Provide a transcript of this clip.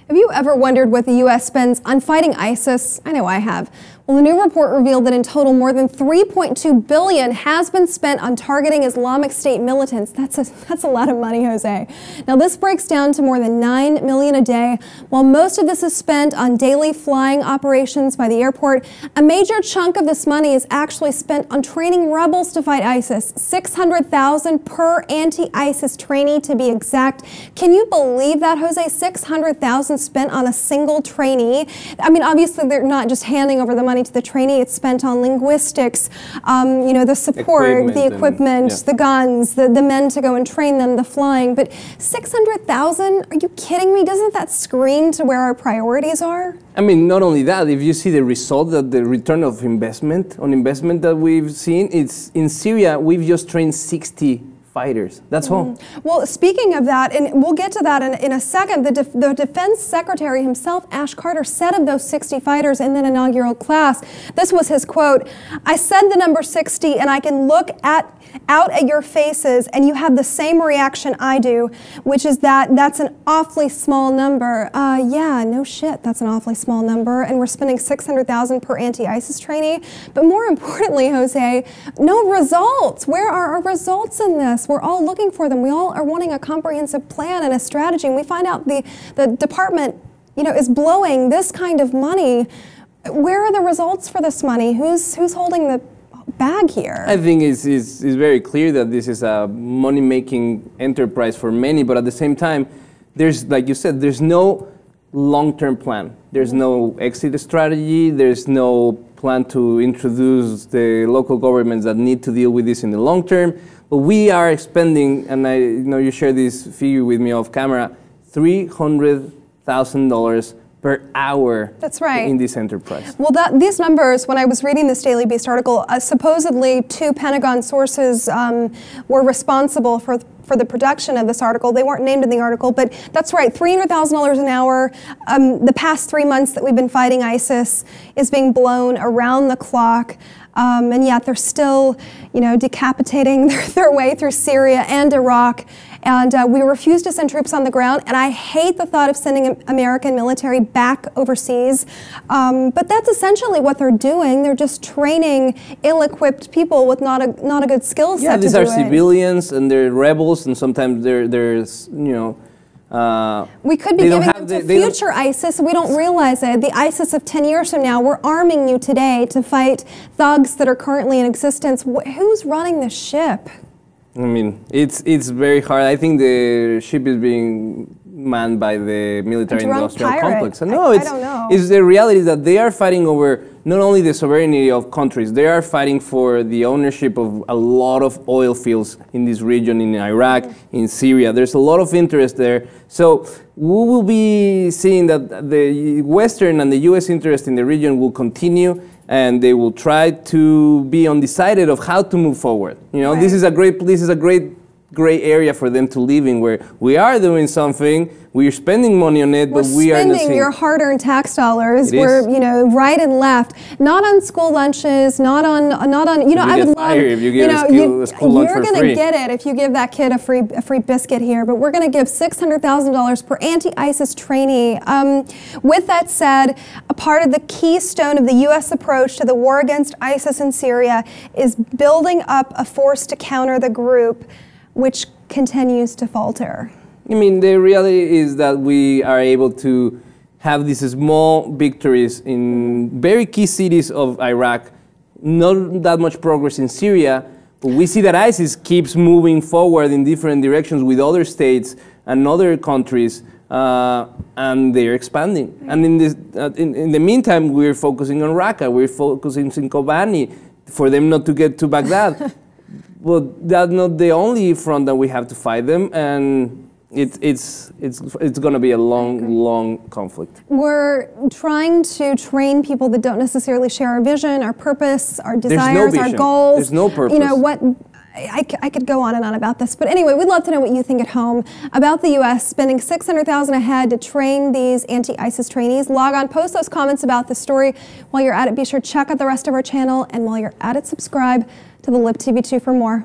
Have you ever wondered what the U.S. spends on fighting ISIS? I know I have. Well, a new report revealed that in total more than $3.2 billion has been spent on targeting Islamic State militants. That's a lot of money, Jose. Now, this breaks down to more than $9 million a day. While most of this is spent on daily flying operations by the airport, a major chunk of this money is actually spent on training rebels to fight ISIS. $600,000 per anti-ISIS trainee, to be exact. Can you believe that, Jose? $600,000 spent on a single trainee. I mean, obviously, they're not just handing over the money to the trainee. It's spent on linguistics, the support, the equipment, the guns, the men to go and train them, the flying. But $600,000? Are you kidding me? Doesn't that scream to where our priorities are? I mean, not only that, if you see the result, that the return of investment that we've seen, it's in Syria, we've just trained 60 fighters. That's all. Well, speaking of that, and we'll get to that in a second, the Defense Secretary himself, Ash Carter, said of those 60 fighters in that inaugural class, this was his quote, "I said the number 60 and I can look out at your faces and you have the same reaction I do, which is that that's an awfully small number." Yeah, no shit, that's an awfully small number, and we're spending $600,000 per anti-ISIS trainee. But more importantly, Jose, no results. Where are our results in this? We're all looking for them. We all are wanting a comprehensive plan and a strategy, and we find out the department, is blowing this kind of money. Where are the results for this money? Who's holding the bag here? I think it's very clear that this is a money-making enterprise for many, but at the same time, there's, like you said, there's no long-term plan. There's no exit strategy. There's no plan to introduce the local governments that need to deal with this in the long term. But we are spending, and I know you shared this figure with me off camera, $300,000 per hour. That's right. In this enterprise. Well, these numbers, when I was reading this Daily Beast article, supposedly 2 Pentagon sources were responsible for the production of this article. They weren't named in the article, but that's right, $300,000 an hour. The past 3 months that we've been fighting ISIS is being blown around the clock. And yet they're still, decapitating their way through Syria and Iraq. And we refuse to send troops on the ground. And I hate the thought of sending American military back overseas. But that's essentially what they're doing. They're just training ill-equipped people with not a good skill set. Yeah, these are civilians, and they're rebels, and sometimes there's we could be giving them to future ISIS. We don't realize it. The ISIS of 10 years from now, we're arming you today to fight thugs that are currently in existence. Who's running the ship? I mean, it's very hard. I think the ship is being manned by the military-industrial complex. And no, I don't know. It's the reality that they are fighting over not only the sovereignty of countries, they are fighting for the ownership of a lot of oil fields in this region, in Iraq, in Syria. There's a lot of interest there. So we will be seeing that the Western and the U.S. interest in the region will continue, and they will try to be undecided of how to move forward. Right. This is a great gray area for them to live in, where we are doing something, we're spending money on it, but we are spending your hard-earned tax dollars. We're right and left, not on school lunches, not on I would love if you give a school lunch for free. You're going to get it if you give that kid a free biscuit here, but we're going to give $600,000 per anti-ISIS trainee. With that said, a part of the keystone of the U.S. approach to the war against ISIS in Syria is building up a force to counter the group, which continues to falter. I mean, the reality is that we are able to have these small victories in very key cities of Iraq, not that much progress in Syria, but we see that ISIS keeps moving forward in different directions with other states and other countries, and they're expanding. And in the meantime, we're focusing on Raqqa, we're focusing on Kobani, for them not to get to Baghdad. Well, that's not the only front that we have to fight them, and it's going to be a long conflict. We're trying to train people that don't necessarily share our vision, our purpose, our desires, our goals. There's no purpose. I could go on and on about this, but anyway, we'd love to know what you think at home about the U.S. spending $600,000 a head to train these anti-ISIS trainees. Log on, post those comments about the story. While you're at it, be sure to check out the rest of our channel, and while you're at it, subscribe to the Lip TV 2 for more.